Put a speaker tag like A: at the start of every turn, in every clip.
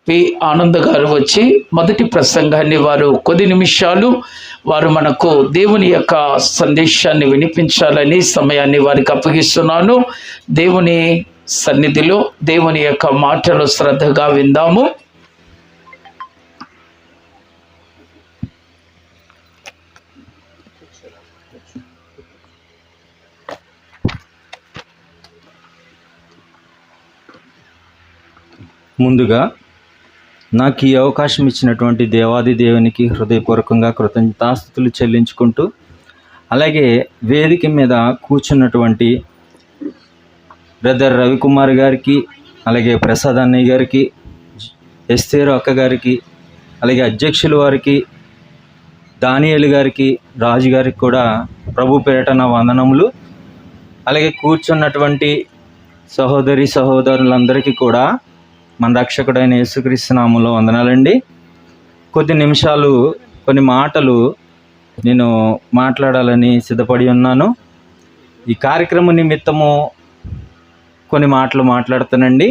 A: P Anand గారు వచ్చి మొదటి ప్రసంగాన్ని వారు కొద్ది నిమిషాలు వారు మనకు దేవుని యొక్క సందేశాన్ని వినిపించాలని సమయాన్ని వారికి అప్పగిస్తున్నాను. దేవుని సన్నిధిలో దేవుని యొక్క మాటలు శ్రద్ధగా విందాము.
B: ముందుగా నాకు ఈ అవకాశం ఇచ్చినటువంటి దేవాది దేవునికి హృదయపూర్వకంగా కృతజ్ఞతాస్తుతులు చెల్లించుకుంటూ, అలాగే వేదిక మీద కూర్చున్నటువంటి బ్రదర్ రవికుమార్ గారికి, అలాగే ప్రసాద్ అన్నయ్య గారికి, ఎస్తేరు అక్క గారికి, అలాగే అధ్యక్షుల వారికి, దానియేలు గారికి, రాజు గారికి కూడా ప్రభు పేరిట నా వందనములు. అలాగే కూర్చున్నటువంటి సహోదరి సహోదరులందరికీ కూడా మన రక్షకుడైన యేసుక్రీస్తు నామములో వందనాలండి. కొద్ది నిమిషాలు కొన్ని మాటలు నేను మాట్లాడాలని సిద్ధపడి ఉన్నాను. ఈ కార్యక్రమం నిమిత్తము కొన్ని మాటలు మాట్లాడుతానండి.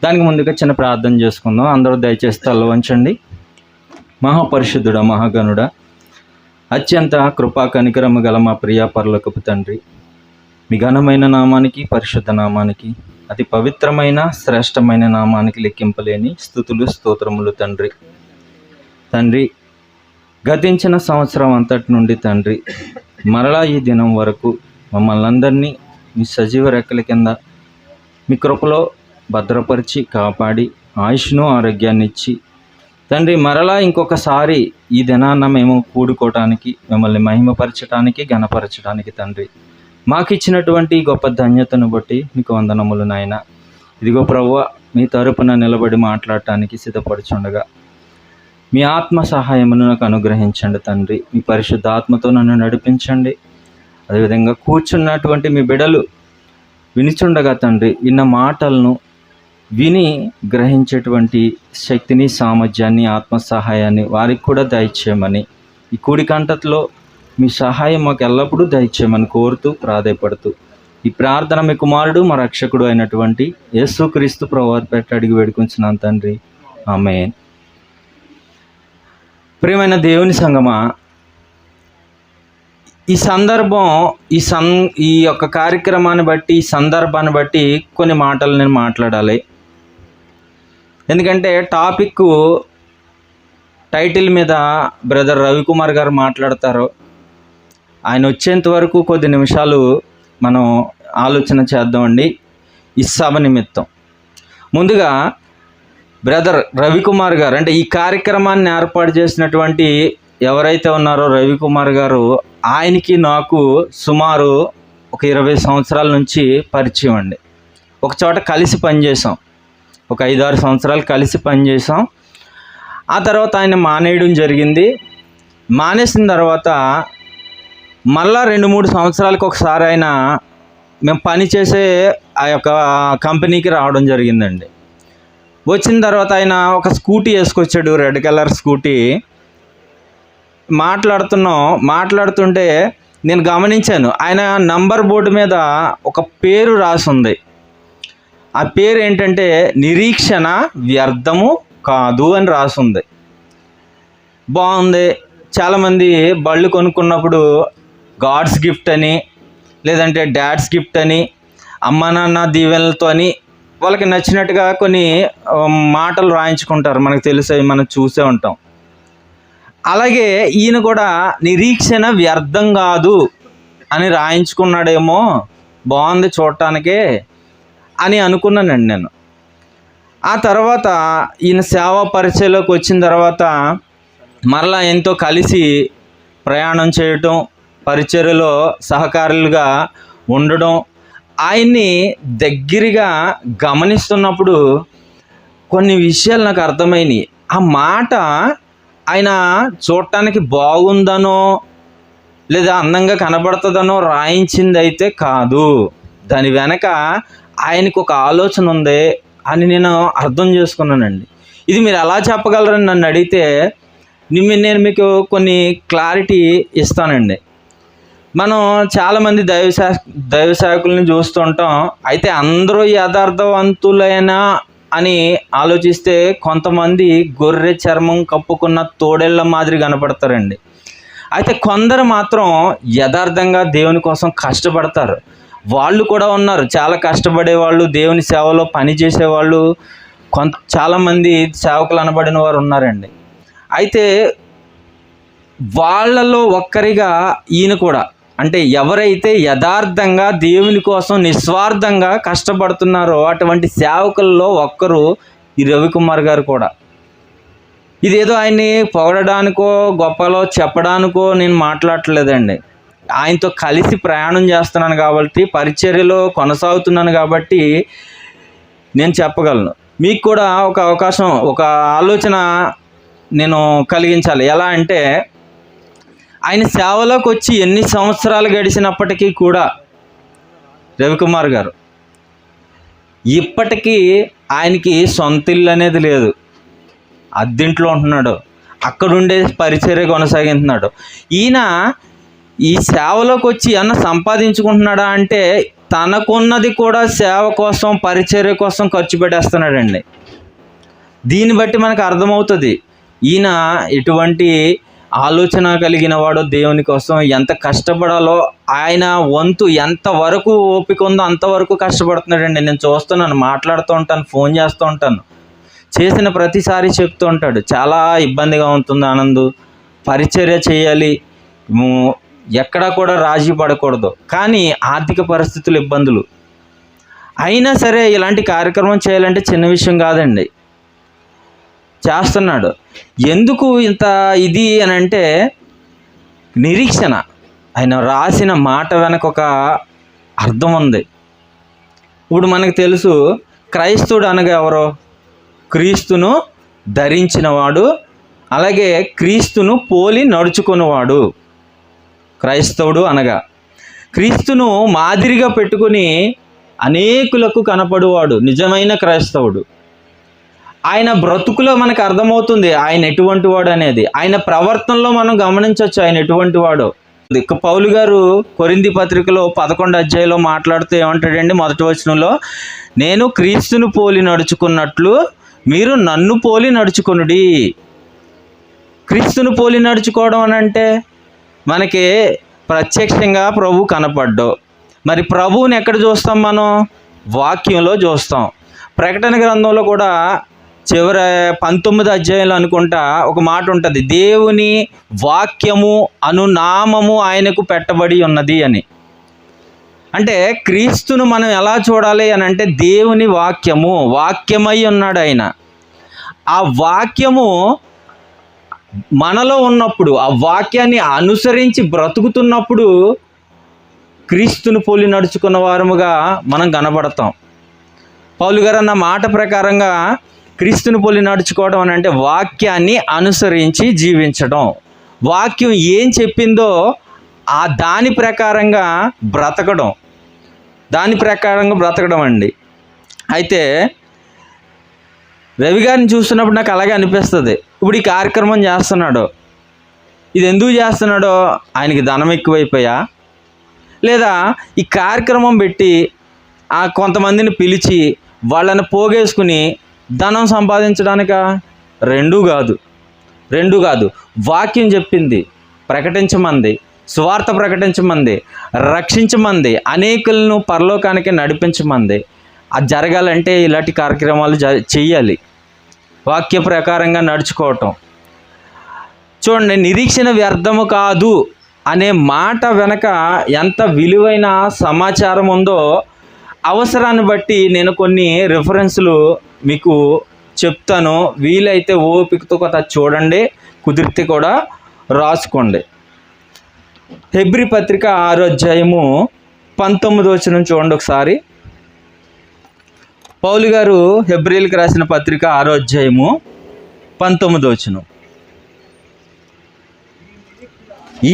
B: దానికి ముందుగా చిన్న ప్రార్థన చేసుకుందాం. అందరూ దయచేసి తల వంచండి. మహాపరిశుద్ధుడా, మహాగణుడా, అత్యంత కృపా కనికరము గల మా ప్రియ పరలోకపు తండ్రి, మీ ఘనమైన నామానికి, పరిశుద్ధ నామానికి, అతి పవిత్రమైన శ్రేష్టమైన నామానికి లెక్కింపలేని స్తుతులు స్తోత్రములు తండ్రి. గతించిన సంవత్సరం అంతటి నుండి తండ్రి మరలా ఈ దినం వరకు మమ్మల్ని అందరినీ మీ సజీవ రెక్కల కింద మీ కృపలో భద్రపరిచి కాపాడి ఆయుష్ను ఆరోగ్యాన్ని ఇచ్చి తండ్రి మరలా ఇంకొకసారి ఈ దినాన్న మేము కూడుకోవటానికి, మిమ్మల్ని మహిమపరచడానికి, ఘనపరచడానికి తండ్రి మాకు ఇచ్చినటువంటి గొప్ప ధన్యతను బట్టి మీకు వందనములు నాయన. ఇదిగో ప్రభువా, మీ తరపున నిలబడి మాట్లాడటానికి సిద్ధపడుచుండగా మీ ఆత్మ సహాయమును నాకు అనుగ్రహించండి తండ్రి. మీ పరిశుద్ధ ఆత్మతో నన్ను నడిపించండి. అదేవిధంగా కూర్చున్నటువంటి మీ బిడలు వినిచుండగా తండ్రి విన్న మాటలను విని గ్రహించేటువంటి శక్తిని, సామర్థ్యాన్ని, ఆత్మ సహాయాన్ని వారికి కూడా దయచేయమని, ఈ కూడి కంటలో మీ సహాయం మాకు ఎల్లప్పుడూ దయచేయమని కోరుతూ ప్రాధేయపడుతూ ఈ ప్రార్థన మీ కుమారుడు మా రక్షకుడు అయినటువంటి యేసుక్రీస్తు ప్రభువారి పేరిట అడిగి వేడుకుంటున్నాను తండ్రి, ఆమేన్. ప్రియమైన దేవుని సంగమా, ఈ సందర్భం ఈ యొక్క కార్యక్రమాన్ని బట్టి, ఈ సందర్భాన్ని బట్టి కొన్ని మాటలు నేను మాట్లాడాలి. ఎందుకంటే టాపిక్ టైటిల్ మీద బ్రదర్ రవికుమార్ గారు మాట్లాడతారు. ఆయన వచ్చేంత వరకు కొద్ది నిమిషాలు మనం ఆలోచన చేద్దామండి ఈ సభ నిమిత్తం. ముందుగా బ్రదర్ రవికుమార్ గారు, అంటే ఈ కార్యక్రమాన్ని ఏర్పాటు చేసినటువంటి ఎవరైతే ఉన్నారో రవికుమార్ గారు, ఆయనకి నాకు సుమారు ఒక 20 సంవత్సరాల నుంచి పరిచయం అండి. ఒక చోట కలిసి పనిచేసాం, ఒక 5-6 సంవత్సరాలు కలిసి పనిచేసాం. ఆ తర్వాత ఆయన మానేయడం జరిగింది. మానేసిన తర్వాత మళ్ళా 2-3 సంవత్సరాలకు ఒకసారి ఆయన మేము పనిచేసే ఆ యొక్క కంపెనీకి రావడం జరిగిందండి. వచ్చిన తర్వాత ఆయన ఒక స్కూటీ వేసుకొచ్చాడు, రెడ్ కలర్ స్కూటీ. మాట్లాడుతుంటే నేను గమనించాను, ఆయన నంబర్ బోర్డు మీద ఒక పేరు రాసుంది. ఆ పేరు ఏంటంటే నిరీక్షణ వ్యర్థము కాదు అని రాసుంది. బాగుంది. చాలామంది బళ్ళు కొనుక్కున్నప్పుడు గాడ్స్ గిఫ్ట్ అని, లేదంటే డాడ్స్ గిఫ్ట్ అని, అమ్మ నాన్న దీవెనలతో అని వాళ్ళకి నచ్చినట్టుగా కొన్ని మాటలు రాయించుకుంటారు. మనకు తెలుసు, మనం చూసే ఉంటాం. అలాగే ఈయన కూడా నిరీక్షణ వ్యర్థం కాదు అని రాయించుకున్నాడేమో, బాగుంది చూడటానికే అని అనుకున్నానండి నేను. ఆ తర్వాత ఈయన సేవా పరిచయలోకి వచ్చిన తర్వాత మరలా ఎంతో కలిసి ప్రయాణం చేయటం, పరిచర్యలో సహకారులుగా ఉండడం, ఆయన్ని దగ్గరగా గమనిస్తున్నప్పుడు కొన్ని విషయాలు నాకు అర్థమైనవి. ఆ మాట ఆయన చూడటానికి బాగుందనో లేదా అందంగా కనబడుతుందనో రాయించింది అయితే కాదు. దాని వెనక ఆయనకు ఒక ఆలోచన ఉంది అని నేను అర్థం చేసుకున్నానండి. ఇది మీరు ఎలా చెప్పగలరని నన్ను అడిగితే నేను మీకు కొన్ని క్లారిటీ ఇస్తానండి. మనం చాలామంది దైవ సేవకుల్ని చూస్తుంటాం. అయితే అందరూ యథార్థవంతులైన అని ఆలోచిస్తే కొంతమంది గొర్రె చర్మం కప్పుకున్న తోడేళ్ల మాదిరి కనపడతారండి. అయితే కొందరు మాత్రం యథార్థంగా దేవుని కోసం కష్టపడతారు. వాళ్ళు కూడా ఉన్నారు, చాలా కష్టపడే వాళ్ళు, దేవుని సేవలో పని చేసేవాళ్ళు, చాలామంది సేవకులు అనబడిన వారు ఉన్నారండి. అయితే వాళ్ళలో ఒక్కరిగా ఈయన కూడా, అంటే ఎవరైతే యథార్థంగా దేవుని కోసం నిస్వార్థంగా కష్టపడుతున్నారో అటువంటి సేవకుల్లో ఒక్కరు ఈ రవికుమార్ గారు కూడా. ఇదేదో ఆయన్ని పొగడడానికో గొప్పలో చెప్పడానికో నేను మాట్లాడట్లేదండి. ఆయనతో కలిసి ప్రయాణం చేస్తున్నాను కాబట్టి, పరిచర్యలో కొనసాగుతున్నాను కాబట్టి నేను చెప్పగలను. మీకు కూడా ఒక అవకాశం, ఒక ఆలోచన నేను కలిగించాలి. ఎలా అంటే, ఆయన సేవలోకి వచ్చి ఎన్ని సంవత్సరాలు గడిచినప్పటికీ కూడా రవికుమార్ గారు ఇప్పటికీ ఆయనకి సొంత ఇల్లు అనేది లేదు. అద్దెంట్లో ఉంటున్నాడు, అక్కడుండే పరిచర్య కొనసాగిస్తున్నాడు. ఈయన ఈ సేవలోకి వచ్చి ఏమన్నా సంపాదించుకుంటున్నాడా అంటే తనకున్నది కూడా సేవ కోసం, పరిచర్య కోసం ఖర్చు పెట్టేస్తున్నాడండి. దీన్ని బట్టి మనకు అర్థమవుతుంది ఈయన ఎటువంటి ఆలోచన కలిగిన వాడు, దేవుని కోసం ఎంత కష్టపడాలో, ఆయన వంతు ఎంతవరకు ఓపిక ఉందో అంతవరకు కష్టపడుతున్నాడండి. నేను చూస్తున్నాను, మాట్లాడుతూ ఉంటాను, ఫోన్ చేస్తూ ఉంటాను, చేసిన ప్రతిసారి చెప్తూ ఉంటాడు, చాలా ఇబ్బందిగా ఉంటుంది ఆనంద్, పరిచర్య చేయాలి, ఎక్కడా కూడా రాజీ పడకూడదు, కానీ ఆర్థిక పరిస్థితులు, ఇబ్బందులు అయినా సరే ఇలాంటి కార్యక్రమం చేయాలంటే చిన్న విషయం కాదండి. చేస్తున్నాడు. ఎందుకు ఇంత ఇది అని అంటే నిరీక్షణ. ఆయన రాసిన మాట వెనక ఒక అర్థం ఉంది. ఇప్పుడు మనకు తెలుసు, క్రైస్తవుడు అనగా ఎవరో? క్రీస్తును ధరించినవాడు, అలాగే క్రీస్తును పోలి నడుచుకునేవాడు క్రైస్తవుడు అనగా. క్రీస్తును మాదిరిగా పెట్టుకుని అనేకులకు కనపడువాడు నిజమైన క్రైస్తవుడు. ఆయన బ్రతుకులో మనకు అర్థమవుతుంది ఆయన ఎటువంటి వాడు అనేది. ఆయన ప్రవర్తనలో మనం గమనించవచ్చు ఆయన ఎటువంటి వాడు. పౌలు గారు కొరింథీ పత్రికలో 11వ అధ్యాయంలో మాట్లాడుతూ ఏమంటాడండి? మొదటి వచనంలో, నేను క్రీస్తును పోలి నడుచుకున్నట్లు మీరు నన్ను పోలి నడుచుకొనుడి. క్రీస్తును పోలి నడుచుకోవడం అని అంటే మనకి ప్రత్యక్షంగా ప్రభు కనపడ్డు. మరి ప్రభువుని ఎక్కడ చూస్తాం? మనం వాక్యంలో చూస్తాం. ప్రకటన గ్రంథంలో కూడా చివరి 19వ అధ్యాయంలో అనుకుంటా ఒక మాట ఉంటుంది, దేవుని వాక్యము అను నామము ఆయనకు పెట్టబడి ఉన్నది అని. అంటే క్రీస్తును మనం ఎలా చూడాలి అని అంటే దేవుని వాక్యము, వాక్యమై ఉన్నాడు ఆయన. ఆ వాక్యము మనలో ఉన్నప్పుడు, ఆ వాక్యాన్ని అనుసరించి బ్రతుకుతున్నప్పుడు క్రీస్తును పోలి నడుచుకున్న వారముగా మనం కనబడతాం. పౌలు గారు అన్న మాట ప్రకారంగా క్రీస్తుని పోలి నడుచుకోవడం అని అంటే వాక్యాన్ని అనుసరించి జీవించడం, వాక్యం ఏం చెప్పిందో ఆ దాని ప్రకారంగా బ్రతకడం అండి. అయితే రవి గారిని చూస్తున్నప్పుడు నాకు అలాగే అనిపిస్తుంది. ఇప్పుడు ఈ కార్యక్రమం చేస్తున్నాడు, ఇది ఎందుకు చేస్తున్నాడో? ఆయనకి ధనం ఎక్కువైపోయా, లేదా ఈ కార్యక్రమం పెట్టి కొంతమందిని పిలిచి వాళ్ళని పోగేసుకుని ధనం సంపాదించడానిక? రెండూ కాదు. వాక్యం చెప్పింది ప్రకటించమంది, సువార్త ప్రకటించమంది, రక్షించమంది, అనేకులను పరలోకానికి నడిపించమంది. అది జరగాలంటే ఇలాంటి కార్యక్రమాలు చెయ్యాలి, వాక్య ప్రకారంగా నడుచుకోవటం. చూడండి, నిరీక్షణ వ్యర్థము కాదు అనే మాట వెనక ఎంత విలువైన సమాచారం ఉందో అవసరాన్ని బట్టి నేను కొన్ని రిఫరెన్స్లు మీకు చెప్తాను. వీలైతే ఓపికతో కొత్త చూడండి, కుదిరితే కూడా రాసుకోండి. హెబ్రీ పత్రిక 6వ అధ్యాయము 19వ వచనం చూడండి ఒకసారి. పౌలు గారు హెబ్రీలకు రాసిన పత్రిక 6వ అధ్యాయము 19వ వచనం.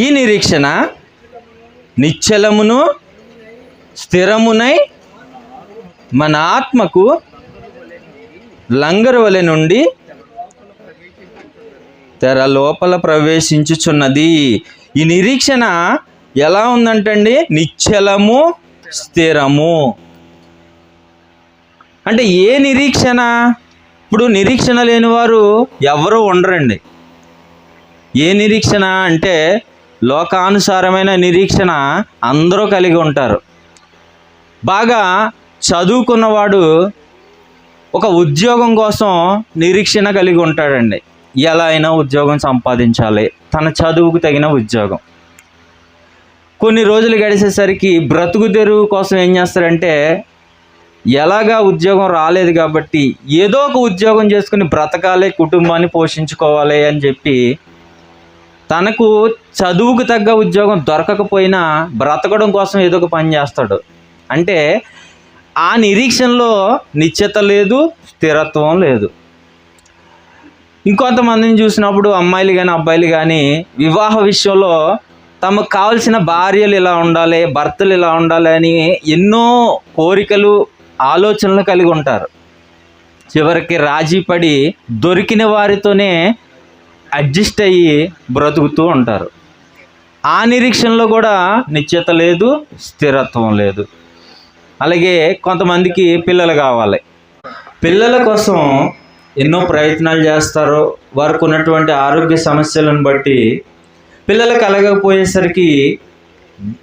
B: ఈ నిరీక్షణ నిశ్చలమును స్థిరమునై మన ఆత్మకు లంగరు వలె నుండి తెర లోపల ప్రవేశించుచున్నది. ఈ నిరీక్షణ ఎలా ఉందంటండి? నిశ్చలము, స్థిరము. అంటే ఏ నిరీక్షణ? ఇప్పుడు నిరీక్షణ లేని వారు ఎవరూ ఉండరండి. ఏ నిరీక్షణ అంటే లోకానుసారమైన నిరీక్షణ అందరూ కలిగి ఉంటారు. బాగా చదువుకున్నవాడు ఒక ఉద్యోగం కోసం నిరీక్షణ కలిగి ఉంటాడండి. ఎలా అయినా ఉద్యోగం సంపాదించాలి, తన చదువుకు తగిన ఉద్యోగం. కొన్ని రోజులు గడిచేసరికి బ్రతుకు తెరువు కోసం ఏం చేస్తారంటే, ఎలాగా ఉద్యోగం రాలేదు కాబట్టి ఏదో ఒక ఉద్యోగం చేసుకుని బ్రతకాలి, కుటుంబాన్ని పోషించుకోవాలి అని చెప్పి తనకు చదువుకు తగ్గ ఉద్యోగం దొరకకపోయినా బ్రతకడం కోసం ఏదో ఒక పని చేస్తాడు. అంటే ఆ నిరీక్షణలో నిశ్చయత లేదు, స్థిరత్వం లేదు. ఇంకొంతమందిని చూసినప్పుడు అమ్మాయిలు కానీ అబ్బాయిలు కానీ వివాహ విషయంలో తమకు కావలసిన భార్యలు ఇలా ఉండాలి, భర్తలు ఇలా ఉండాలి అని ఎన్నో కోరికలు, ఆలోచనలు కలిగి ఉంటారు. చివరికి రాజీ పడి దొరికిన వారితోనే అడ్జస్ట్ అయ్యి బ్రతుకుతూ ఉంటారు. ఆ నిరీక్షణలో కూడా నిశ్చయత లేదు, స్థిరత్వం లేదు. అలాగే కొంతమందికి పిల్లలు కావాలి. పిల్లల కోసం ఎన్నో ప్రయత్నాలు చేస్తారు. వారికి ఉన్నటువంటి ఆరోగ్య సమస్యలను బట్టి పిల్లలు కలగకపోయేసరికి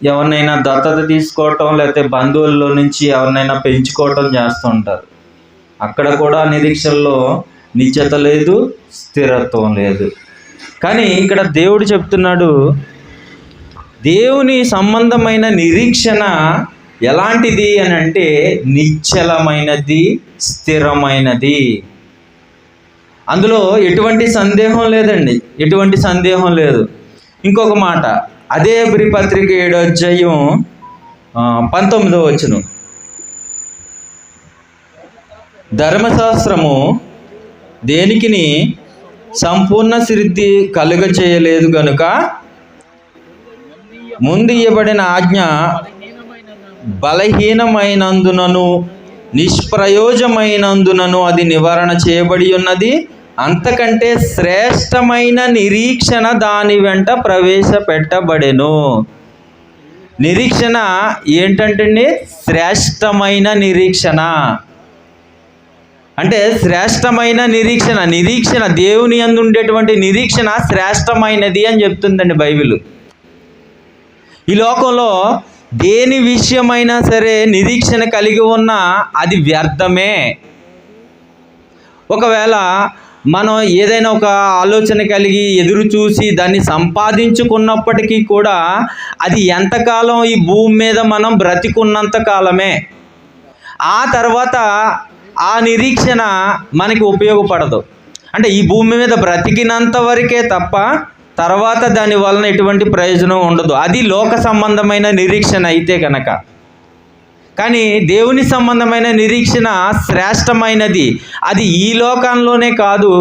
B: ఎవరినైనా దత్తత తీసుకోవటం, లేకపోతే బంధువుల్లో నుంచి ఎవరినైనా పెంచుకోవటం చేస్తూ ఉంటారు. అక్కడ కూడా నిరీక్షణలో నిశ్చయత లేదు, స్థిరత్వం లేదు. కానీ ఇక్కడ దేవుడు చెప్తున్నాడు, దేవుని సంబంధమైన నిరీక్షణ ఎలాంటిది అని అంటే నిశ్చలమైనది, స్థిరమైనది. అందులో ఎటువంటి సందేహం లేదండి, ఎటువంటి సందేహం లేదు. ఇంకొక మాట, అదే హెబ్రీ పత్రిక 7వ అధ్యాయం 19వ వచనం, ధర్మశాస్త్రము దేనికిని సంపూర్ణ సిద్ధి కలుగ చేయలేదు గనుక ముందు ఇవ్వబడిన ఆజ్ఞ బలహీనమైనందునను నిష్ప్రయోజమైనందునను అది నివారణ చేయబడి ఉన్నది. అంతకంటే శ్రేష్టమైన నిరీక్షణ దాని వెంట ప్రవేశపెట్టబడెను. నిరీక్షణ ఏంటంటే శ్రేష్టమైన నిరీక్షణ. అంటే శ్రేష్టమైన నిరీక్షణ, నిరీక్షణ దేవుని యందు ఉండేటువంటి నిరీక్షణ శ్రేష్టమైనది అని చెప్తుందండి బైబిల్. ఈ లోకంలో దేని విషయమైనా సరే నిరీక్షణ కలిగి ఉన్నా అది వ్యర్థమే. ఒకవేళ మనం ఏదైనా ఒక ఆలోచన కలిగి ఎదురు చూసి దాన్ని సంపాదించుకున్నప్పటికీ కూడా అది ఎంతకాలం ఈ భూమి మీద మనం బ్రతికున్నంత కాలమే. ఆ తర్వాత ఆ నిరీక్షణ మనకి ఉపయోగపడదు. అంటే ఈ భూమి మీద బ్రతికినంత వరకే తప్ప తర్వాత దాని వలన ఎటువంటి ప్రయోజనం ఉండదు. అది లోక సంబంధమైన నిరీక్షణ అయితే కనుక. కానీ దేవుని సంబంధమైన నిరీక్షణ శ్రేష్టమైనది. అది ఈ లోకంలోనే కాదు,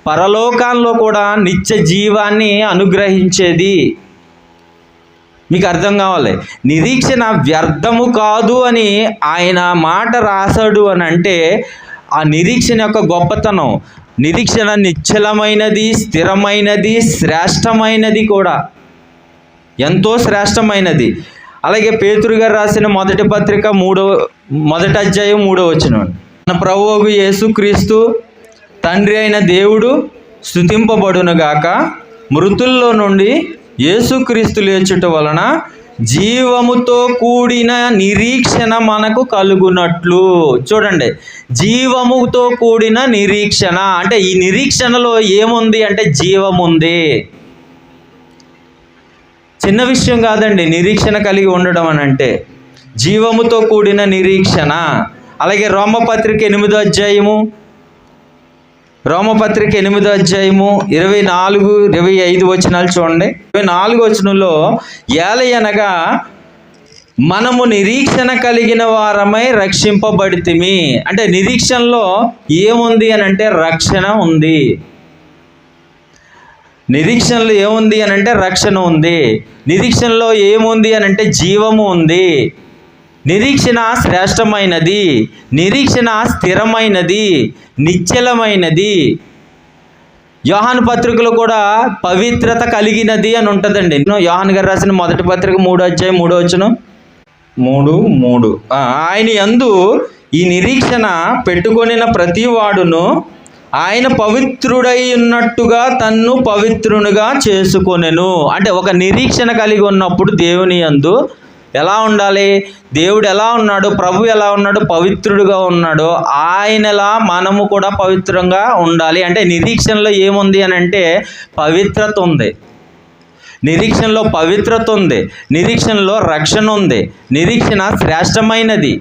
B: పరలోకంలో కూడా నిత్య జీవాన్ని అనుగ్రహించేది. మీకు అర్థం కావాలి, నిరీక్షణ వ్యర్థము కాదు అని ఆయన మాట రాశాడు అని అంటే ఆ నిరీక్షణ యొక్క గొప్పతనం. నిరీక్షణ నిశ్చలమైనది, స్థిరమైనది, శ్రేష్టమైనది కూడా, ఎంతో శ్రేష్టమైనది. అలాగే పేతురు గారు రాసిన మొదటి పత్రిక 1వ అధ్యాయం 3వ వచనం, మన ప్రభువు యేసుక్రీస్తు తండ్రి అయిన దేవుడు స్తుతింపబడునుగాక, మృతుల్లో నుండి యేసుక్రీస్తు లేచుట వలన జీవముతో కూడిన నిరీక్షణ మనకు కలుగునట్లు. చూడండి, జీవముతో కూడిన నిరీక్షణ అంటే ఈ నిరీక్షణలో ఏముంది అంటే జీవముంది. చిన్న విషయం కాదండి నిరీక్షణ కలిగి ఉండడం అని అంటే, జీవముతో కూడిన నిరీక్షణ. అలాగే రోమపత్రిక 8వ అధ్యాయము 24-25 వచనాలు చూడండి. 24 వచనంలో, ఏలయనగా మనము నిరీక్షణ కలిగిన వారమై రక్షింపబడితిమి. అంటే నిరీక్షణలో ఏముంది అని అంటే రక్షణ ఉంది. నిరీక్షణలో ఏముంది అని అంటే రక్షణ ఉంది. నిరీక్షణలో ఏముంది అని అంటే జీవము ఉంది. నిరీక్షణ శ్రేష్టమైనది, నిరీక్షణ స్థిరమైనది, నిశ్చలమైనది. యోహాను పత్రికలో కూడా పవిత్రత కలిగినది అని ఉంటుందండి. యోహాను గారు రాసిన మొదటి పత్రిక 3వ అధ్యాయం 3వ వచనం 3:3 ఆయన యందు ఈ నిరీక్షణ పెట్టుకొనిన ప్రతి వాడును ఆయన పవిత్రుడై ఉన్నట్టుగా తన్ను పవిత్రునిగా చేసుకొనెను. అంటే ఒక నిరీక్షణ కలిగి ఉన్నప్పుడు దేవుని యందు ఎలా ఉండాలి, దేవుడు ఎలా ఉన్నాడు, ప్రభు ఎలా ఉన్నాడు, పవిత్రుడుగా ఉన్నాడో ఆయనలా మనము కూడా పవిత్రంగా ఉండాలి. అంటే నిరీక్షణలో ఏముంది అని అంటే పవిత్రత ఉంది, నిరీక్షణలో పవిత్రత ఉంది, నిరీక్షణలో రక్షణ ఉంది. నిరీక్షణ శ్రేష్టమైనది,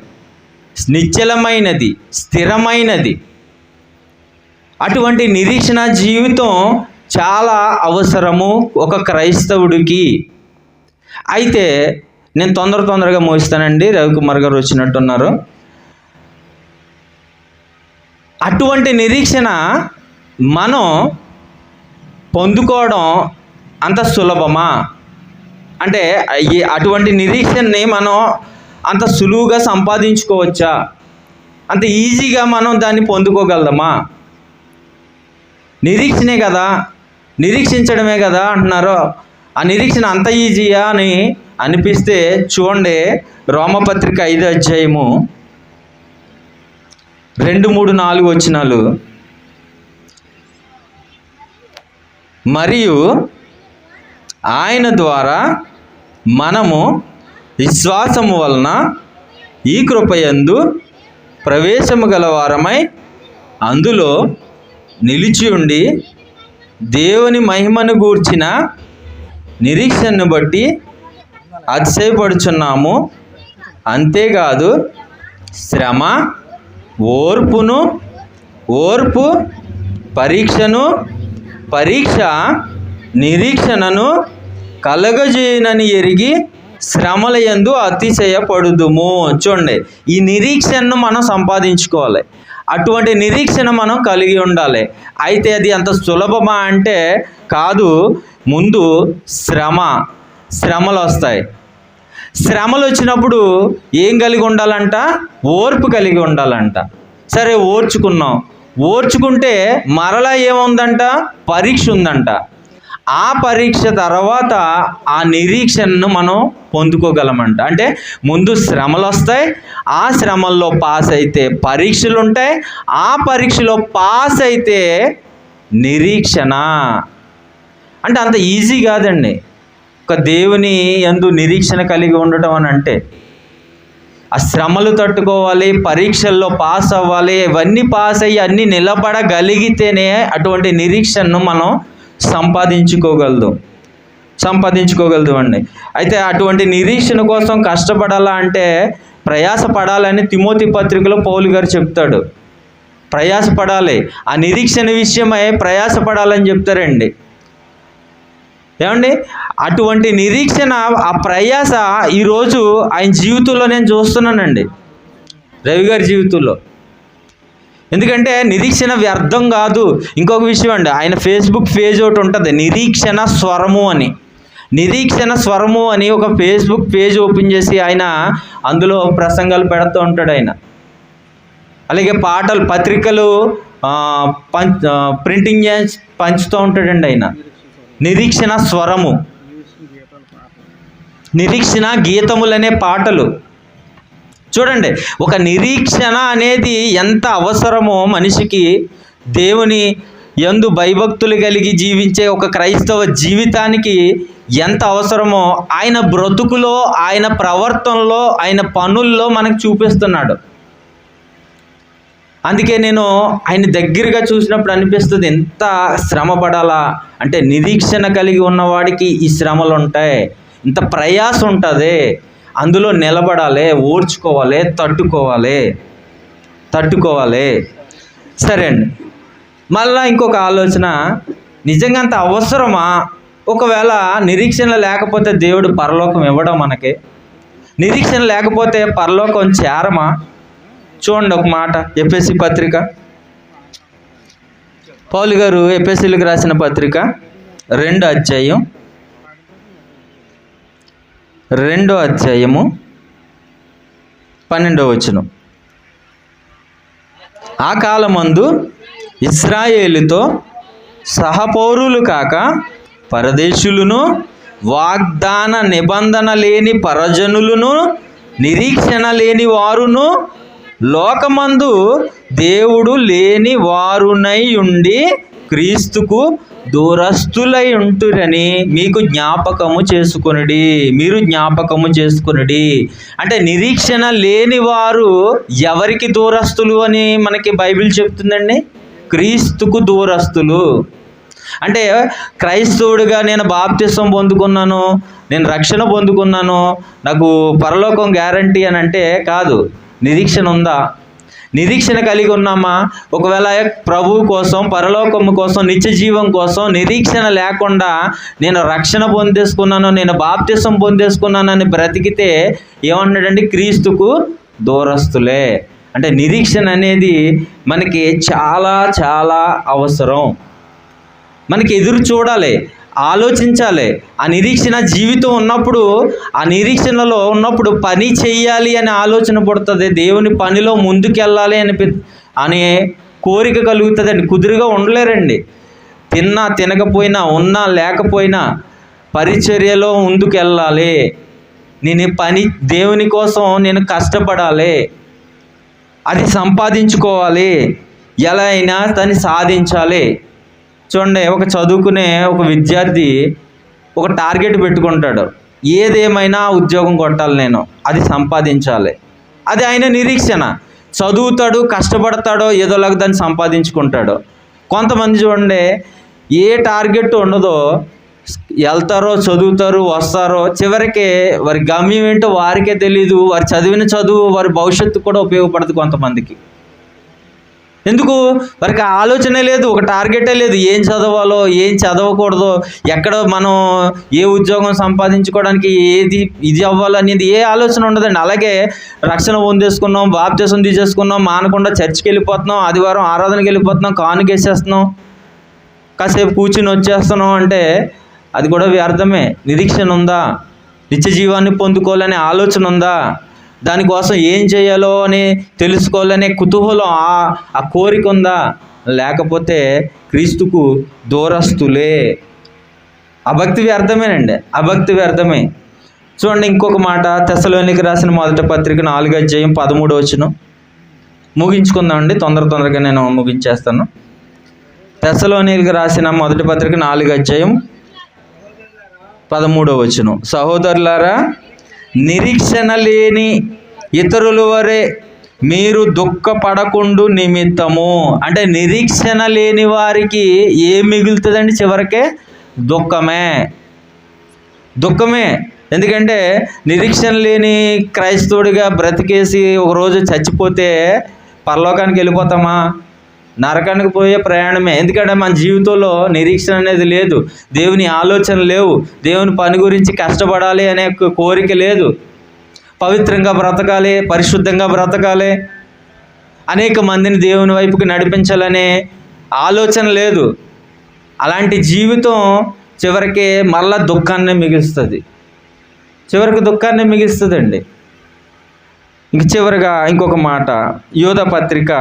B: నిశ్చలమైనది, స్థిరమైనది. అటువంటి నిరీక్షణ జీవితం చాలా అవసరము ఒక క్రైస్తవుడికి. అయితే నేను తొందరగా ముగిస్తానండి, రవికుమార్ గారు వచ్చినట్టున్నారు. అటువంటి నిరీక్షణ మనం పొందుకోవడం అంత సులభమా అంటే అటువంటి నిరీక్షణని మనం అంత సులువుగా సంపాదించుకోవచ్చా, అంత ఈజీగా మనం దాన్ని పొందుకోగలమా? నిరీక్షణే కదా, నిరీక్షించడమే కదా అంటున్నారు. ఆ నిరీక్షణ అంత ఈజీయా అని అనిపిస్తే చూడండి, రోమపత్రిక 5వ అధ్యాయము 2, 3, 4 వచనాలు. మరియు ఆయన ద్వారా మనము విశ్వాసము వలన ఈ కృపయందు ప్రవేశము గలవారమై అందులో నిలిచి ఉండి దేవుని మహిమను గూర్చిన నిరీక్షణను బట్టి అతిశయపడుచున్నాము. అంతేకాదు శ్రమ, ఓర్పు, పరీక్ష నిరీక్షణను కలగజేయనని ఎరిగి శ్రమల యందు అతిశయపడుదుము. చూడండి, ఈ నిరీక్షణను మనం సంపాదించుకోవాలి, అటువంటి నిరీక్షణ మనం కలిగి ఉండాలి. అయితే అది అంత సులభమా అంటే కాదు. ముందు శ్రమలు వస్తాయి. శ్రమలు వచ్చినప్పుడు ఏం కలిగి ఉండాలంట? ఓర్పు కలిగి ఉండాలంట. సరే, ఓర్చుకుంటే మరలా ఏముందంట? పరీక్ష ఉందంట. ఆ పరీక్ష తర్వాత ఆ నిరీక్షణను మనం పొందుకోగలమంట. అంటే ముందు శ్రమలు వస్తాయి, ఆ శ్రమల్లో పాస్ అయితే పరీక్షలు ఉంటాయి, ఆ పరీక్షలో పాస్ అయితే నిరీక్షణ. అంటే అంత ఈజీ కాదండి ఒక దేవుని యందు నిరీక్షణ కలిగి ఉండటం అని అంటే. ఆ శ్రమలు తట్టుకోవాలి, పరీక్షల్లో పాస్ అవ్వాలి, ఇవన్నీ పాస్ అయ్యి అన్నీ నిలబడగలిగితేనే అటువంటి నిరీక్షణను మనం సంపాదించుకోగలదు అండి. అయితే అటువంటి నిరీక్షణ కోసం కష్టపడాలా అంటే ప్రయాసపడాలని తిమోతి పత్రికలో పౌలు గారు చెప్తాడు. ప్రయాసపడాలి, ఆ నిరీక్షణ విషయమై ప్రయాసపడాలని చెప్తారండి. ఏమండి, అటువంటి నిరీక్షణ, ఆ ప్రయాస ఈరోజు ఆయన జీవితంలో నేను చూస్తున్నానండి, రవి గారి జీవితంలో. ఎందుకంటే నిరీక్షణ వ్యర్థం కాదు. ఇంకొక విషయం అండి, ఆయన ఫేస్బుక్ పేజ్ ఒకటి ఉంటుంది, నిరీక్షణ స్వరము అని ఒక ఫేస్బుక్ పేజ్ ఓపెన్ చేసి ఆయన అందులో ప్రసంగాలు పెడుతూ ఉంటాడు ఆయన. అలాగే పాటలు, పత్రికలు ప్రింటింగ్ చేసి పంచుతూ ఉంటాడండి ఆయన. నిరీక్షణ స్వరము, నిరీక్షణ గీతములనే పాటలు. చూడండి, ఒక నిరీక్షణ అనేది ఎంత అవసరమో మనిషికి, దేవుని యందు భయభక్తులు కలిగి జీవించే ఒక క్రైస్తవ జీవితానికి ఎంత అవసరమో ఆయన బ్రతుకులో, ఆయన ప్రవర్తనలో, ఆయన పనుల్లో మనకు చూపిస్తున్నాడు. అందుకే నేను ఆయన దగ్గరగా చూసినప్పుడు అనిపిస్తుంది, ఎంత శ్రమ పడాలా అంటే నిరీక్షణ కలిగి ఉన్నవాడికి ఈ శ్రమలు ఉంటాయి, ఇంత ప్రయాస ఉంటుంది, అందులో నిలబడాలి, ఓర్చుకోవాలి, తట్టుకోవాలి. సరే అండి, మళ్ళీ ఇంకొక ఆలోచన, నిజంగా అంత అవసరమా? ఒకవేళ నిరీక్షణ లేకపోతే దేవుడు పరలోకం ఇవ్వడం మనకి? నిరీక్షణ లేకపోతే పరలోకం చేరమా? చూడండి ఒక మాట, ఎఫెసీ పత్రిక, పౌలు గారు ఎఫెసీలకు రాసిన పత్రిక 2వ అధ్యాయము 12వ వచనం. ఆ కాలమందు ఇశ్రాయేలుతో సహపౌరులు కాక పరదేశులను, వాగ్దాన నిబంధన లేని పరజనులను, నిరీక్షణ లేని వారును లోకమందు దేవుడు లేని వారునై ఉండి క్రీస్తుకు దూరస్తులై ఉంటురని మీకు జ్ఞాపకము చేసుకొనుడి. మీరు జ్ఞాపకము చేసుకొనుడి అంటే నిరీక్షణ లేని వారు ఎవరికి దూరస్తులు అని మనకి బైబిల్ చెప్తుందండి? క్రీస్తుకు దూరస్తులు. అంటే క్రైస్తవుడిగా నేను బాప్తిసం పొందుకున్నాను, నేను రక్షణ పొందుకున్నాను, నాకు పరలోకం గ్యారంటీ అని అంటే కాదు. నిరీక్షణ ఉందా? నిరీక్షణ కలిగి ఉన్నామా? ఒకవేళ ప్రభువు కోసం, పరలోకము కోసం, నిత్య జీవం కోసం నిరీక్షణ లేకుండా నేను రక్షణ పొందేసుకున్నాను, నేను బాప్తిసం పొందేసుకున్నానని బ్రతికితే ఏమన్నాడండి? క్రీస్తుకు దూరస్తులే. అంటే నిరీక్షణ అనేది మనకి చాలా చాలా అవసరం. మనకి ఎదురు చూడాలి, ఆలోచించాలి. ఆ నిరీక్షణ జీవితం ఉన్నప్పుడు, ఆ నిరీక్షణలో ఉన్నప్పుడు పని చెయ్యాలి అనే ఆలోచన పుడుతుంది. దేవుని పనిలో ముందుకెళ్ళాలి అనే కోరిక కలుగుతుందండి. కుదురుగా ఉండలేరండి. తిన్నా తినకపోయినా, ఉన్నా లేకపోయినా పరిచర్యలో ముందుకెళ్ళాలి. నేను పని దేవుని కోసం నేను కష్టపడాలి, అది సంపాదించుకోవాలి, ఎలా అయినా దాన్ని సాధించాలి. చూడండి, ఒక చదువుకునే ఒక విద్యార్థి ఒక టార్గెట్ పెట్టుకుంటాడు. ఏదేమైనా ఉద్యోగం కొట్టాలి, నేను అది సంపాదించాలి. అది ఆయన నిరీక్షణ. చదువుతాడు, కష్టపడతాడో ఏదోలాగా దాన్ని సంపాదించుకుంటాడు. కొంతమంది చూడండి, ఏ టార్గెట్ ఉండదో, వెళ్తారో, చదువుతారు, వస్తారో, చివరికి వారి గమ్యం ఏంటో వారికే తెలీదు. వారు చదివిన చదువు వారి భవిష్యత్తు కూడా ఉపయోగపడదు కొంతమందికి. ఎందుకు? వారికి ఆలోచనే లేదు, ఒక టార్గెటే లేదు. ఏం చదవాలో, ఏం చదవకూడదో, ఎక్కడ మనం ఏ ఉద్యోగం సంపాదించుకోవడానికి ఏది ఇది అవ్వాలనేది ఏ ఆలోచన ఉండదండి. అలాగే రక్షణ పొందేసుకున్నాం, బాప్తిసం తీసేసుకున్నాం, మానకుండా చర్చికి వెళ్ళిపోతున్నాం, ఆదివారం ఆరాధనకి వెళ్ళిపోతున్నాం, కానుకేసేస్తున్నాం, కాసేపు కూర్చుని వచ్చేస్తున్నాం అంటే అది కూడా వ్యర్థమే. నిరీక్షణ ఉందా? నిత్య జీవాన్ని పొందుకోవాలనే ఆలోచన ఉందా? దానికోసం ఏం చేయాలో అని తెలుసుకోవాలనే కుతూహలం, ఆ కోరిక ఉందా? లేకపోతే క్రీస్తుకు దూరస్తులే. అభక్తి వ్యర్థమేనండి, అభక్తి వ్యర్థమే. చూడండి ఇంకొక మాట, తెస్సలోనికీయులకు రాసిన మొదటి పత్రిక 4వ అధ్యాయం 13వ వచనం. ముగించుకుందామండి, తొందరగా నేను ముగించేస్తాను. తెస్సలోనికీయులకు రాసిన మొదటి పత్రిక 4వ అధ్యాయం 13వ వచనం. సహోదరులారా, నిరీక్షణ లేని ఇతరుల వరే మీరు దుఃఖపడకుండు నిమిత్తము. అంటే నిరీక్షణ లేని వారికి ఏం మిగులుతుందండి? చివరికే దుఃఖమే. ఎందుకంటే నిరీక్షణ లేని క్రైస్తవుడిగా బ్రతికేసి ఒకరోజు చచ్చిపోతే పరలోకానికి వెళ్ళిపోతామా? నరకానికి పోయే ప్రయాణమే. ఎందుకంటే మన జీవితంలో నిరీక్షణ అనేది లేదు, దేవుని ఆలోచన లేవు, దేవుని పని గురించి కష్టపడాలి అనే కోరిక లేదు, పవిత్రంగా బ్రతకాలి, పరిశుద్ధంగా బ్రతకాలి, అనేక మందిని దేవుని వైపుకి నడిపించాలనే ఆలోచన లేదు. అలాంటి జీవితం చివరికి మళ్ళా దుఃఖాన్ని మిగిస్తుందండి. ఇంక చివరిగా ఇంకొక మాట, యోధ పత్రిక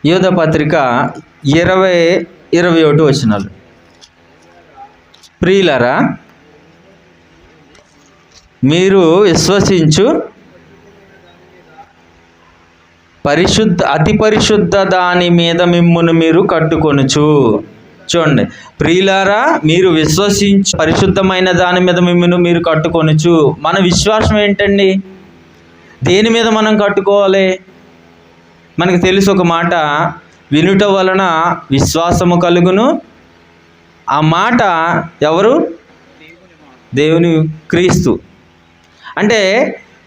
B: 20:21 వచనాలు. ప్రియులారా, మీరు విశ్వసించు అతి పరిశుద్ధ దాని మీద మిమ్మును మీరు కట్టుకొనుచు. చూడండి, ప్రియులారా, మీరు విశ్వసించు పరిశుద్ధమైన దాని మీద మిమ్మును మీరు కట్టుకొనుచు. మన విశ్వాసం ఏంటండి? దేని మీద మనం కట్టుకోవాలి? మనకు తెలుసు ఒక మాట, వినుట వలన విశ్వాసము కలుగును. ఆ మాట ఎవరు? దేవుని క్రీస్తు. అంటే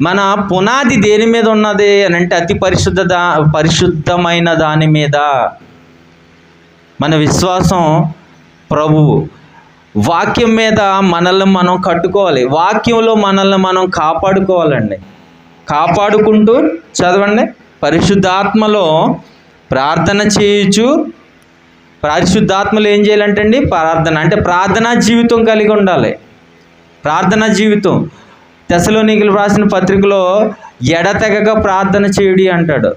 B: మన పునాది దేని మీద ఉన్నది అని అంటే అతి పరిశుద్ధమైన దాని మీద. మన విశ్వాసం ప్రభువు వాక్యం మీద మనల్ని మనం కట్టుకోవాలి, వాక్యంలో మనల్ని మనం కాపాడుకోవాలండి. కాపాడుకుంటూ చదవండి, పరిశుద్ధాత్మలో ప్రార్థన చేయొచ్చు. పరిశుద్ధాత్మలో ఏం చేయాలంటే అండి, ప్రార్థన అంటే ప్రార్థనా జీవితం కలిగి ఉండాలి. ప్రార్థనా జీవితం. తెస్సలోనికీయులకు రాసిన పత్రికలో ఎడతెగక ప్రార్థన చేయుడి అంటాడు.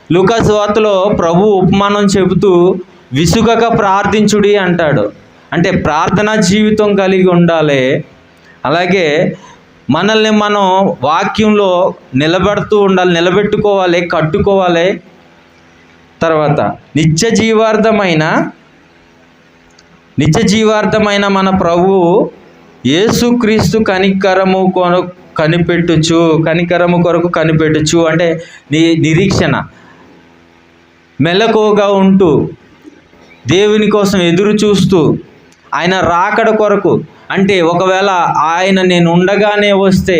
B: లూకా సువార్తలో ప్రభు ఉపమానం చెబుతూ విసుగక ప్రార్థించుడి అంటాడు. అంటే ప్రార్థనా జీవితం కలిగి ఉండాలి. అలాగే మనల్ని మనం వాక్యంలో నిలబెట్టుకోవాలి, కట్టుకోవాలి. తర్వాత నిత్య జీవార్థమైన మన ప్రభువు యేసుక్రీస్తు కనికరము కొరకు కనిపెట్టుచు అంటే నిరీక్షణ, మెలకువగా ఉంటూ దేవుని కోసం ఎదురు చూస్తూ ఆయన రాకడ కొరకు, అంటే ఒకవేళ ఆయన నేను ఉండగానే వస్తే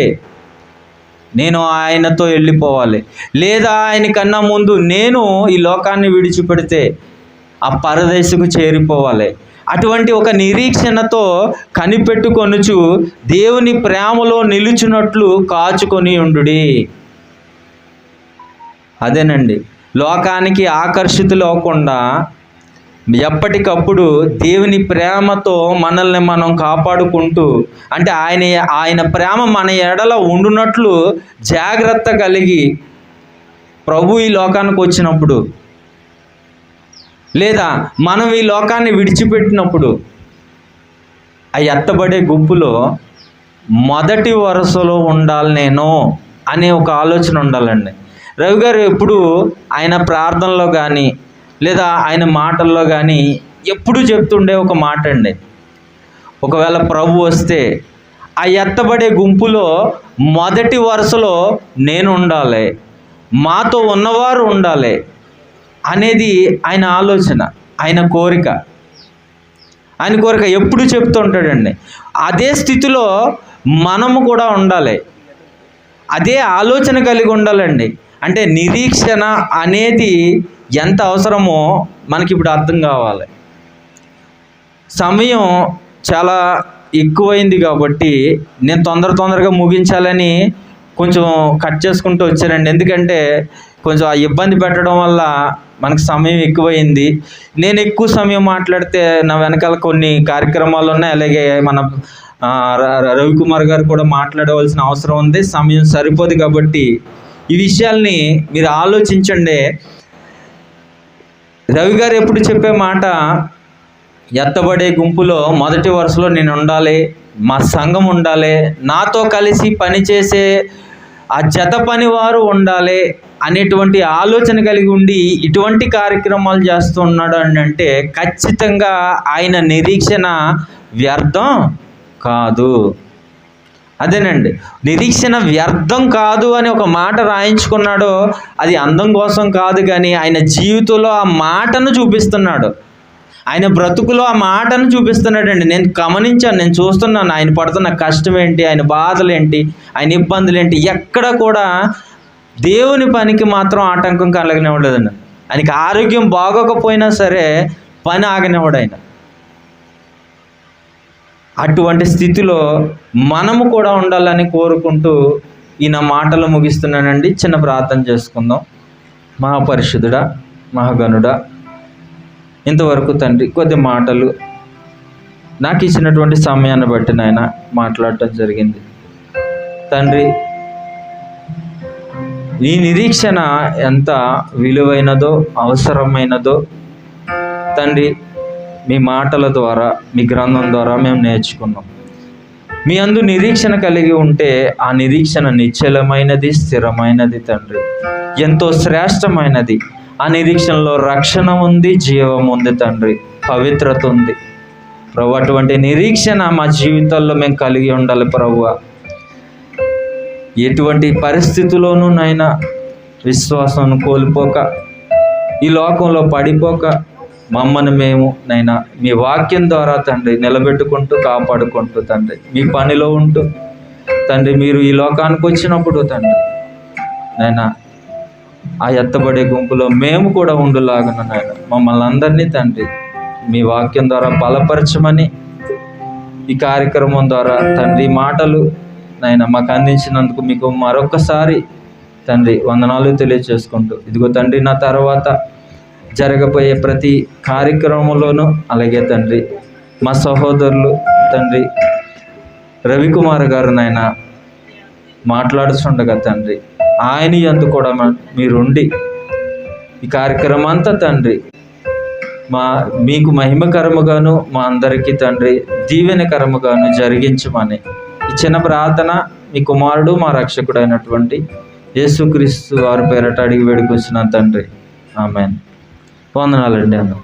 B: నేను ఆయనతో వెళ్ళిపోవాలి, లేదా ఆయన కన్నా ముందు నేను ఈ లోకాన్ని విడిచిపెడితే ఆ పరదేశకు చేరిపోవాలి. అటువంటి ఒక నిరీక్షణతో కనిపెట్టుకొనుచు దేవుని ప్రేమలో నిలుచున్నట్లు కాచుకొని ఉండుడి. అదేనండి, లోకానికి ఆకర్షితులు అవ్వకుండా ఎప్పటికప్పుడు దేవుని ప్రేమతో మనల్ని మనం కాపాడుకుంటూ, అంటే ఆయన ప్రేమ మన ఎడల ఉండునట్లు జాగ్రత్త కలిగి ప్రభు ఈ లోకానికి వచ్చినప్పుడు, లేదా మనం ఈ లోకాన్ని విడిచిపెట్టినప్పుడు ఆ ఎత్తబడే గుంపులో మొదటి వరుసలో ఉండాలి నేను అనే ఒక ఆలోచన ఉండాలండి. రవి గారు ఎప్పుడు ఆయన ప్రార్థనలో కానీ లేదా ఆయన మాటల్లో కానీ ఎప్పుడు చెప్తుండే ఒక మాట అండి, ఒకవేళ ప్రభు వస్తే ఆ ఎత్తబడే గుంపులో మొదటి వరుసలో నేను ఉండాలి, మాతో ఉన్నవారు ఉండాలి అనేది ఆయన ఆలోచన, ఆయన కోరిక ఎప్పుడు చెప్తూ ఉంటాడండి. అదే స్థితిలో మనము కూడా ఉండాలి, అదే ఆలోచన కలిగి ఉండాలండి. అంటే నిరీక్షణ అనేది ఎంత అవసరమో మనకి ఇప్పుడు అర్థం కావాలి. సమయం చాలా ఎక్కువైంది కాబట్టి నేను తొందరగా ముగించాలని కొంచెం కట్ చేసుకుంటూ వచ్చానండి. ఎందుకంటే కొంచెం ఆ ఇబ్బంది పెట్టడం వల్ల మనకు సమయం ఎక్కువైంది. నేను ఎక్కువ సమయం మాట్లాడితే నా వెనకాల కొన్ని కార్యక్రమాలు ఉన్నాయి, అలాగే మన రవికుమార్ గారు కూడా మాట్లాడవలసిన అవసరం ఉంది, సమయం సరిపోదు. కాబట్టి ఈ విషయాల్ని మీరు ఆలోచించండి. రవి గారు ఎప్పుడు చెప్పే మాట, ఎత్తబడే గుంపులో మొదటి వరుసలో నేను ఉండాలి, మా సంఘం ఉండాలి, నాతో కలిసి పనిచేసే ఆ జత పని వారు ఉండాలి అనేటువంటి ఆలోచన కలిగి ఉండి ఇటువంటి కార్యక్రమాలు చేస్తూ ఉన్నాడు అని అంటే ఖచ్చితంగా ఆయన నిరీక్షణ వ్యర్థం కాదు. అదేనండి, నిరీక్షణ వ్యర్థం కాదు అని ఒక మాట రాయించుకున్నాడో అది అందం కోసం కాదు, కానీ ఆయన జీవితంలో ఆ మాటను చూపిస్తున్నాడు, ఆయన బ్రతుకులో ఆ మాటను చూపిస్తున్నాడండి. నేను గమనించాను, నేను చూస్తున్నాను ఆయన పడుతున్న కష్టం ఏంటి, ఆయన బాధలు ఏంటి, ఆయన ఇబ్బందులు ఏంటి. ఎక్కడ కూడా దేవుని పనికి మాత్రం ఆటంకం కలగనివ్వలేదండి. ఆయనకి ఆరోగ్యం బాగోకపోయినా సరే పని ఆగనివ్వడు ఆయన. అటువంటి స్థితిలో మనము కూడా ఉండాలని కోరుకుంటూ ఈ నా మాటలు ముగిస్తున్నానండి. చిన్న ప్రార్థన చేసుకుందాం. మహాపరిశుద్ధుడా, మహాగణుడా, ఇంతవరకు తండ్రి కొద్ది మాటలు నాకు ఇచ్చినటువంటి సమయాన్ని బట్టి నాయన మాట్లాడటం జరిగింది. తండ్రి, ఈ నిరీక్షణ ఎంత విలువైనదో అవసరమైనదో తండ్రి మీ మాటల ద్వారా, మీ గ్రంథం ద్వారా మేము నేర్చుకున్నాం. మీ అందు నిరీక్షణ కలిగి ఉంటే ఆ నిరీక్షణ నిశ్చలమైనది, స్థిరమైనది తండ్రి, ఎంతో శ్రేష్టమైనది. ఆ నిరీక్షణలో రక్షణ ఉంది, జీవం ఉంది తండ్రి, పవిత్రత ఉంది ప్రభు. అటువంటి నిరీక్షణ మా జీవితాల్లో మేము కలిగి ఉండాలి ప్రభువా. ఎటువంటి పరిస్థితుల్లోనూ నైనా విశ్వాసం కోల్పోక, ఈ లోకంలో పడిపోక మమ్మల్ని మేము నైనా మీ వాక్యం ద్వారా తండ్రి నిలబెట్టుకుంటూ కాపాడుకుంటూ తండ్రి మీ పనిలో ఉంటూ తండ్రి మీరు ఈ లోకానికి వచ్చినప్పుడు తండ్రి నైనా ఆ ఎత్తబడే గుంపులో మేము కూడా ఉండులాగున నాయన మమ్మల్ని అందరినీ తండ్రి మీ వాక్యం ద్వారా బలపరచమని ఈ కార్యక్రమం ద్వారా తండ్రి మాటలు నాయన మాకు అందించినందుకు మీకు మరొకసారి తండ్రి వందనాలు తెలియజేసుకుంటూ, ఇదిగో తండ్రి నా తర్వాత జరగబోయే ప్రతి కార్యక్రమంలోనూ అలాగే తండ్రి మా సహోదరులు తండ్రి రవికుమార్ గారు నాయన మాట్లాడుతుండగా తండ్రి ఆయన యందు కూడా మీరుండి ఈ కార్యక్రమం అంతా తండ్రి మీకు మహిమకరముగాను మా అందరికీ తండ్రి దీవెనకరముగాను జరిగించమని ఈ చిన్న ప్రార్థన మీ కుమారుడు మా రక్షకుడు అయినటువంటి యేసుక్రీస్తు వారి పేరట అడిగి వేడుకొచ్చిన తండ్రి. ఆమేన్. వందనాలండి అన్న.